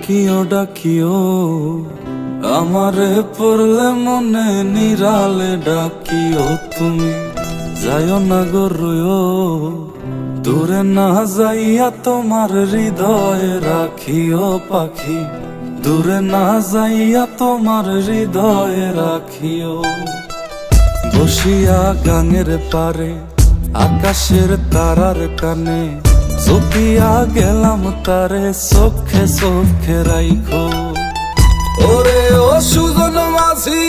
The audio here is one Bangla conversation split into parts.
ডাকিও ডাকিও আমারে পড়লে মনে নিরালে ডাকিও তুমি যাইও না গো রুয়ো দূরে না যাইয়া তোমার হৃদয়ে রাখিও পাখি দূরে না যাইয়া তোমার হৃদয়ে রাখিও বসিয়া গাঙের পারে আকাশের তারার কানে চপিয়া গেলাম তারে চোখে চোখে রাইখো ওরে ও সুজন মাঝি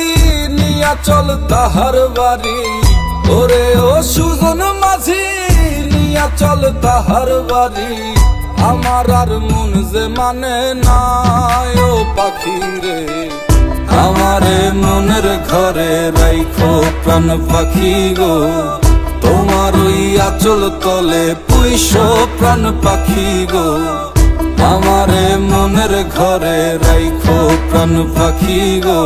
নিয়া চল তাহার বাড়ি ওরে ও সুজন মাঝি নিয়া চল তাহার বাড়ি আমার আর মন যে মানে না ও পাখি রে আমারে মনের ঘরে রাইখো প্রাণ পাখি গো তোমার ওই আঁচল তলে পুইশো প্রাণ পাখি গো আমারে মনের ঘরে রাইখো প্রাণ পাখি গো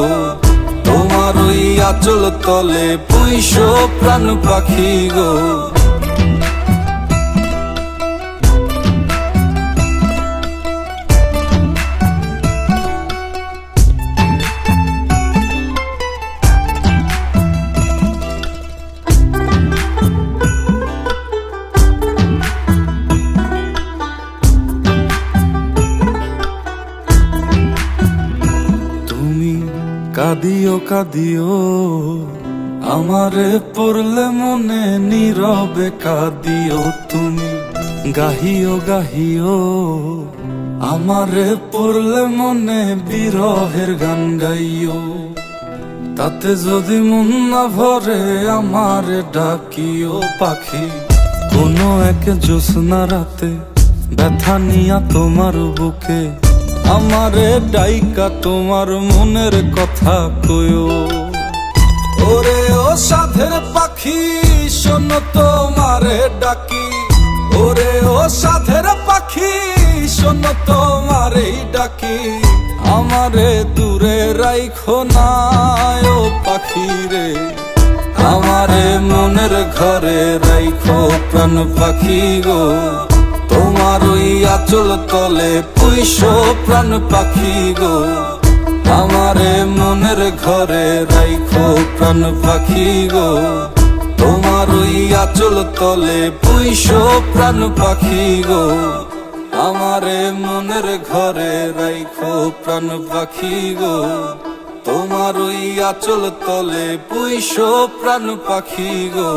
তোমার ওই আঁচল তলে পুইশো প্রাণ পাখি গো কাঁদিও কাঁদিও আমারে পড়লে মনে নীরবে কাঁদিও তুমি গাহিও গাহিও আমারে পড়লে মনে বিরহের গান গাইও তাতে যদি মন না ভরে আমারে ডাকিও পাখি কোনো এক জ্যোৎস্না রাতে ব্যথা নিয়া তোমার বুকে আমারে ডাইকা তোমার মনের কথা কয়ো ওরে ও সাধের পাখি শোনো তোমারে ডাকি ওরে ও সাধের পাখি শোনো তোমারে ডাকি আমারে দূরে রাইখো না ও পাখি রে আমারে মনের ঘরে রাইখো প্রাণ পাখি গো তোমার ওই আঁচল তলে পুইশো প্রাণ পাখি গো আমারে মনের ঘরে রাইখো প্রাণ পাখি গো তোমার ওই আঁচল তলে পুইশো প্রাণ পাখি গো আমারে মনের ঘরে রাইখো প্রাণ পাখি গো তোমার ওই আঁচল তলে পুইশো প্রাণ পাখি গো।